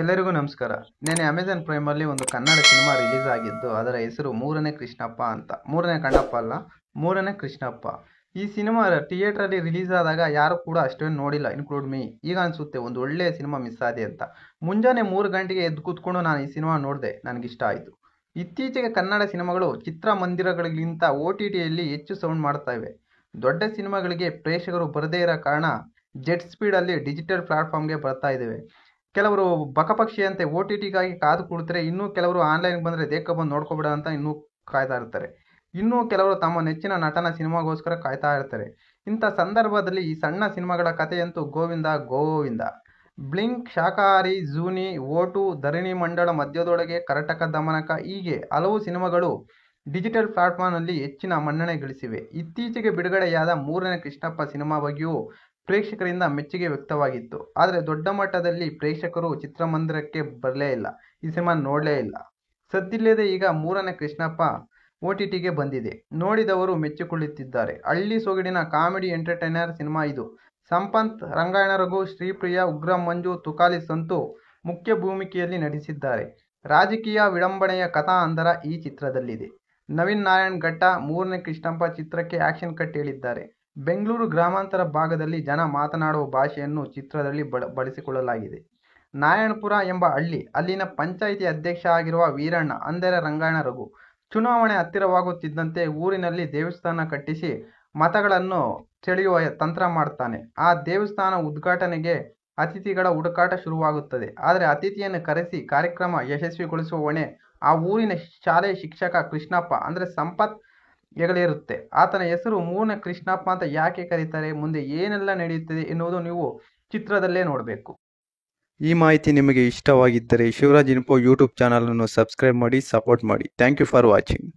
ಎಲ್ಲರಿಗೂ ನಮಸ್ಕಾರ. ನೆನ್ನೆ ಅಮೆಜಾನ್ ಪ್ರೈಮಲ್ಲಿ ಒಂದು ಕನ್ನಡ ಸಿನಿಮಾ ರಿಲೀಸ್ ಆಗಿದ್ದು, ಅದರ ಹೆಸರು ಮೂರನೇ ಕೃಷ್ಣಪ್ಪ ಅಂತ. ಮೂರನೇ ಕಣ್ಣಪ್ಪ ಅಲ್ಲ, ಮೂರನೇ ಕೃಷ್ಣಪ್ಪ. ಈ ಸಿನಿಮಾ ಥಿಯೇಟ್ರಲ್ಲಿ ರಿಲೀಸ್ ಆದಾಗ ಯಾರು ಕೂಡ ಅಷ್ಟೇನು ನೋಡಿಲ್ಲ, ಇನ್ಕ್ಲೂಡ್ ಮೀ. ಈಗ ಅನಿಸುತ್ತೆ ಒಂದು ಒಳ್ಳೆಯ ಸಿನಿಮಾ ಮಿಸ್ ಆದೆ ಅಂತ. ಮುಂಜಾನೆ 3 ಗಂಟೆಗೆ ಎದ್ದು ಕೂತ್ಕೊಂಡು ನಾನು ಈ ಸಿನಿಮಾ ನೋಡಿದೆ, ನನಗಿಷ್ಟ ಆಯಿತು. ಇತ್ತೀಚೆಗೆ ಕನ್ನಡ ಸಿನಿಮಾಗಳು ಚಿತ್ರಮಂದಿರಗಳಿಗಿಂತ OTTಯಲ್ಲಿ ಹೆಚ್ಚು ಸೌಂಡ್ ಮಾಡ್ತಾ ಇವೆ. ದೊಡ್ಡ ಸಿನಿಮಾಗಳಿಗೆ ಪ್ರೇಕ್ಷಕರು ಬರದೇ ಇರೋ ಕಾರಣ ಜೆಟ್ ಸ್ಪೀಡಲ್ಲಿ ಡಿಜಿಟಲ್ ಪ್ಲಾಟ್ಫಾರ್ಮ್ಗೆ ಬರ್ತಾ ಇದ್ದೇವೆ. ಕೆಲವರು ಬಕಪಕ್ಷಿಯಂತೆ OTTಗಾಗಿ ಕಾದು ಕುಳಿತರೆ, ಇನ್ನೂ ಕೆಲವರು ಆನ್ಲೈನ್ಗೆ ಬಂದರೆ ದೇಕ ಬಂದು ನೋಡ್ಕೊಬಿಡ ಅಂತ ಇನ್ನೂ ಕಾಯ್ತಾ ಇರ್ತಾರೆ. ಇನ್ನೂ ಕೆಲವರು ತಮ್ಮ ನೆಚ್ಚಿನ ನಟನ ಸಿನಿಮಾಗೋಸ್ಕರ ಕಾಯ್ತಾ ಇರ್ತಾರೆ. ಇಂಥ ಸಂದರ್ಭದಲ್ಲಿ ಈ ಸಣ್ಣ ಸಿನಿಮಾಗಳ ಕಥೆಯಂತೂ ಗೋವಿಂದ ಗೋವಿಂದ. ಬ್ಲಿಂಕ್, ಶಾಕಾಹಾರಿ, ಜೂನಿ, ಓಟು, ಧರಣಿ ಮಂಡಳ, ಮಧ್ಯದೊಳಗೆ, ಕರಟಕ ದಮನಕ ಹೀಗೆ ಹಲವು ಸಿನಿಮಾಗಳು ಡಿಜಿಟಲ್ ಪ್ಲಾಟ್ಫಾರ್ಮ್ನಲ್ಲಿ ಹೆಚ್ಚಿನ ಮನ್ನಣೆ ಗಳಿಸಿವೆ. ಇತ್ತೀಚೆಗೆ ಬಿಡುಗಡೆಯಾದ ಮೂರನೇ ಕೃಷ್ಣಪ್ಪ ಸಿನಿಮಾ ಬಗ್ಗೆಯೂ ಪ್ರೇಕ್ಷಕರಿಂದ ಮೆಚ್ಚುಗೆ ವ್ಯಕ್ತವಾಗಿತ್ತು. ಆದರೆ ದೊಡ್ಡ ಮಟ್ಟದಲ್ಲಿ ಪ್ರೇಕ್ಷಕರು ಚಿತ್ರಮಂದಿರಕ್ಕೆ ಬರಲೇ ಇಲ್ಲ, ಈ ಸಿನಿಮಾ ನೋಡಲೇ ಇಲ್ಲ. ಸದ್ದಿಲ್ಲದೆ ಈಗ ಮೂರನೇ ಕೃಷ್ಣಪ್ಪ OTTಗೆ ಬಂದಿದೆ. ನೋಡಿದವರು ಮೆಚ್ಚಿಕೊಳ್ಳುತ್ತಿದ್ದಾರೆ. ಹಳ್ಳಿ ಸೊಗಡಿನ ಕಾಮಿಡಿ ಎಂಟರ್ಟೈನರ್ ಸಿನಿಮಾ ಇದು. ಸಂಪತ್, ರಂಗಾಯಣ ರಘು, ಶ್ರೀಪ್ರಿಯಾ, ಉಗ್ರಂ ಮಂಜು, ತುಕಾಲಿ ಸಂತು ಮುಖ್ಯ ಭೂಮಿಕೆಯಲ್ಲಿ ನಟಿಸಿದ್ದಾರೆ. ರಾಜಕೀಯ ವಿಡಂಬನೆಯ ಕಥಾ ಹಂದರ ಈ ಚಿತ್ರದಲ್ಲಿದೆ. ನವೀನ್ ನಾರಾಯಣ್ ಘಟ್ಟ ಮೂರನೇ ಕೃಷ್ಣಪ್ಪ ಚಿತ್ರಕ್ಕೆ ಆಕ್ಷನ್ ಕಟ್ ಹೇಳಿದ್ದಾರೆ. ಬೆಂಗಳೂರು ಗ್ರಾಮಾಂತರ ಭಾಗದಲ್ಲಿ ಜನ ಮಾತನಾಡುವ ಭಾಷೆಯನ್ನು ಚಿತ್ರದಲ್ಲಿ ಬಳಸಿಕೊಳ್ಳಲಾಗಿದೆ. ನಾರಾಯಣಪುರ ಎಂಬ ಹಳ್ಳಿ, ಅಲ್ಲಿನ ಪಂಚಾಯಿತಿ ಅಧ್ಯಕ್ಷ ಆಗಿರುವ ವೀರಣ್ಣ ಅಂದರೆ ರಂಗಾಯಣ ರಘು, ಚುನಾವಣೆ ಹತ್ತಿರವಾಗುತ್ತಿದ್ದಂತೆ ಊರಿನಲ್ಲಿ ದೇವಸ್ಥಾನ ಕಟ್ಟಿಸಿ ಮತಗಳನ್ನು ಸೆಳೆಯುವ ತಂತ್ರ ಮಾಡ್ತಾನೆ. ಆ ದೇವಸ್ಥಾನ ಉದ್ಘಾಟನೆಗೆ ಅತಿಥಿಗಳ ಹುಡುಕಾಟ ಶುರುವಾಗುತ್ತದೆ. ಆದರೆ ಅತಿಥಿಯನ್ನು ಕರೆಸಿ ಕಾರ್ಯಕ್ರಮ ಯಶಸ್ವಿಗೊಳಿಸುವ ಹೊಣೆ ಆ ಊರಿನ ಶಾಲೆ ಶಿಕ್ಷಕ ಕೃಷ್ಣಪ್ಪ ಅಂದರೆ ಸಂಪತ್ ಹೆಗಲೇರುತ್ತೆ. ಆತನ ಹೆಸರು ಮೂರನೇ ಕೃಷ್ಣಪ್ಪ ಅಂತ ಯಾಕೆ ಕರೀತಾರೆ, ಮುಂದೆ ಏನೆಲ್ಲ ನಡೆಯುತ್ತದೆ ಎನ್ನುವುದು ನೀವು ಚಿತ್ರದಲ್ಲೇ ನೋಡಬೇಕು. ಈ ಮಾಹಿತಿ ನಿಮಗೆ ಇಷ್ಟವಾಗಿದ್ದರೆ ಶಿವರಾಜ್ ಇನ್ಫೋ ಯೂಟ್ಯೂಬ್ ಚಾನಲನ್ನು ಸಬ್ಸ್ಕ್ರೈಬ್ ಮಾಡಿ, ಸಪೋರ್ಟ್ ಮಾಡಿ. Thank you for watching.